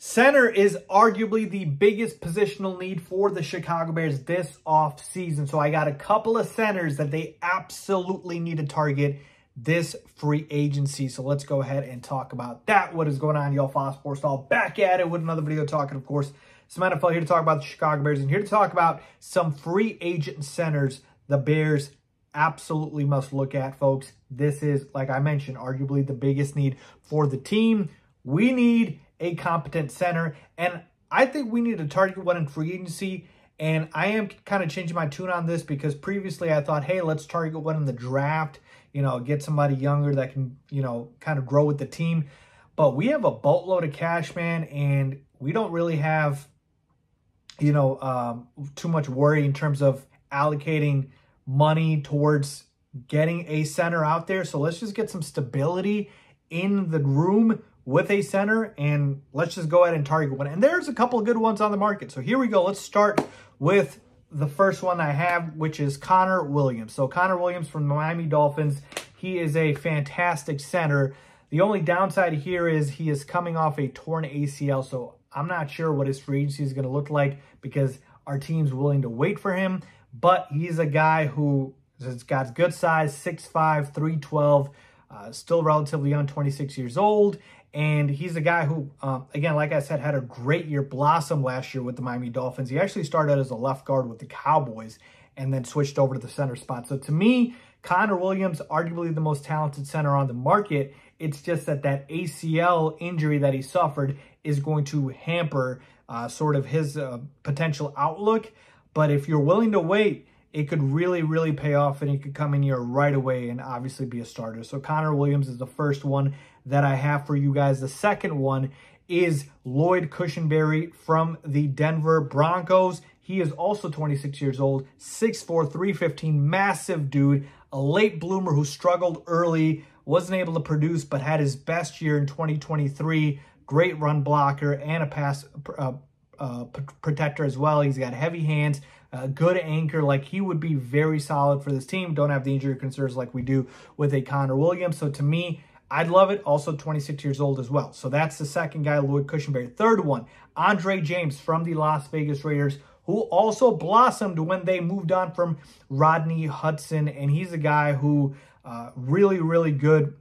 Center is arguably the biggest positional need for the Chicago Bears this offseason. So I got a couple of centers that they absolutely need to target this free agency. So let's go ahead and talk about that. What is going on, y'all? Faiz Sports All back at it with another video talking, of course, some NFL, here to talk about the Chicago Bears and here to talk about some free agent centers the Bears absolutely must look at, folks. This is, like I mentioned, arguably the biggest need for the team. We need a competent center, and I think we need to target one in free agency. And I am kind of changing my tune on this because previously I thought, hey, let's target one in the draft, you know, get somebody younger that can, you know, kind of grow with the team. But we have a boatload of cash, man, and we don't really have, you know, too much worry in terms of allocating money towards getting a center out there. So let's just get some stability in the room with a center, and let's just go ahead and target one. And there's a couple of good ones on the market. So here we go. Let's start with the first one I have, which is Connor Williams. So Connor Williams from the Miami Dolphins. He is a fantastic center. The only downside here is he is coming off a torn ACL. So I'm not sure what his free agency is going to look like because our team's willing to wait for him. But he's a guy who has got good size, 6'5", 312, still relatively young, 26 years old. And he's a guy who, again, like I said, had a great year, blossomed last year with the Miami Dolphins. He actually started as a left guard with the Cowboys and then switched over to the center spot. So to me, Connor Williams, arguably the most talented center on the market. It's just that that ACL injury that he suffered is going to hamper sort of his potential outlook. But if you're willing to wait, it could really, really pay off, and he could come in here right away and obviously be a starter. So Connor Williams is the first one that I have for you guys. The second one is Lloyd Cushenberry from the Denver Broncos. He is also 26 years old, 6'4", 315, massive dude, a late bloomer who struggled early, wasn't able to produce, but had his best year in 2023. Great run blocker and a pass protector as well. He's got heavy hands, good anchor. Like, he would be very solid for this team. Don't have the injury concerns like we do with a Connor Williams. So to me, I'd love it. Also 26 years old as well. So that's the second guy, Lloyd Cushenberry. Third one, Andre James from the Las Vegas Raiders, who also blossomed when they moved on from Rodney Hudson. And he's a guy who really, really good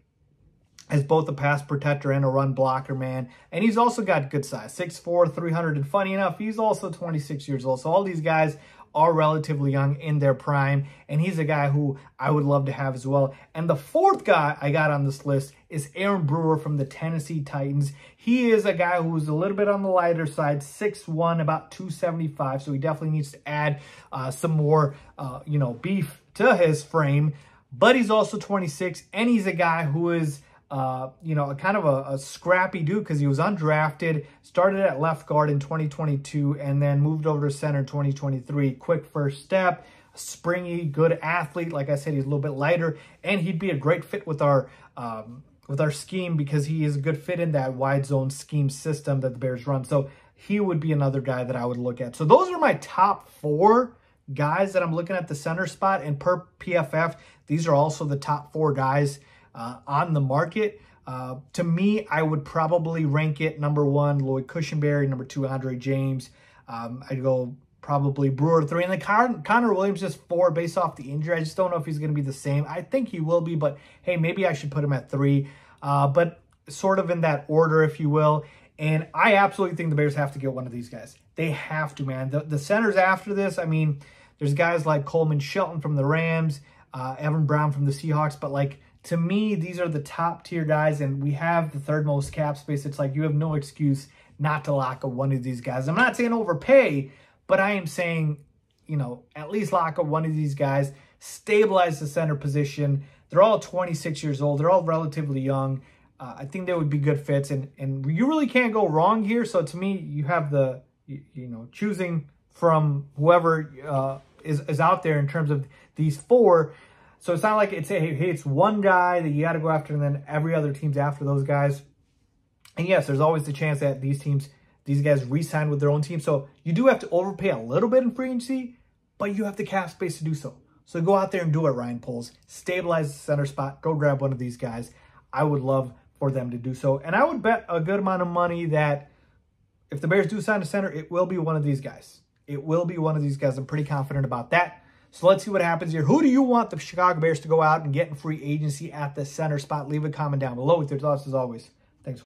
as both a pass protector and a run blocker, man. And he's also got good size, 6'4", 300. And funny enough, he's also 26 years old. So all these guys are relatively young in their prime. And he's a guy who I would love to have as well. And the fourth guy I got on this list is Aaron Brewer from the Tennessee Titans. He is a guy who's a little bit on the lighter side, 6'1", about 275. So he definitely needs to add some more, you know, beef to his frame. But he's also 26, and he's a guy who is you know, kind of a scrappy dude because he was undrafted, started at left guard in 2022, and then moved over to center in 2023. Quick first step, springy, good athlete. Like I said, he's a little bit lighter, and he'd be a great fit with our scheme because he is a good fit in that wide zone scheme system that the Bears run. So he would be another guy that I would look at. So those are my top four guys that I'm looking at the center spot, and per PFF, these are also the top four guys on the market. To me, I would probably rank it number one, Lloyd Cushenberry, number two, Andre James. I'd go probably Brewer 3, and then Connor Williams just 4 based off the injury. I just don't know if he's going to be the same. I think he will be, but hey, maybe I should put him at 3, but sort of in that order, if you will. And I absolutely think the Bears have to get one of these guys. They have to, man. The centers after this, I mean, there's guys like Coleman Shelton from the Rams, Evan Brown from the Seahawks, but like, to me, these are the top tier guys, and we have the third most cap space. It's like you have no excuse not to lock up one of these guys. I'm not saying overpay, but I am saying, you know, at least lock up one of these guys, stabilize the center position. They're all 26 years old. They're all relatively young. I think they would be good fits, and you really can't go wrong here. So to me, you have the, you know, choosing from whoever is out there in terms of these four. So it's not like it's, hey, it's one guy that you got to go after and then every other team's after those guys. And yes, there's always the chance that these guys re-sign with their own team. So you do have to overpay a little bit in free agency, but you have the cap space to do so. So go out there and do it, Ryan Poles. Stabilize the center spot. Go grab one of these guys. I would love for them to do so. And I would bet a good amount of money that if the Bears do sign a center, it will be one of these guys. It will be one of these guys. I'm pretty confident about that. So let's see what happens here. Who do you want the Chicago Bears to go out and get in free agency at the center spot? Leave a comment down below with your thoughts as always.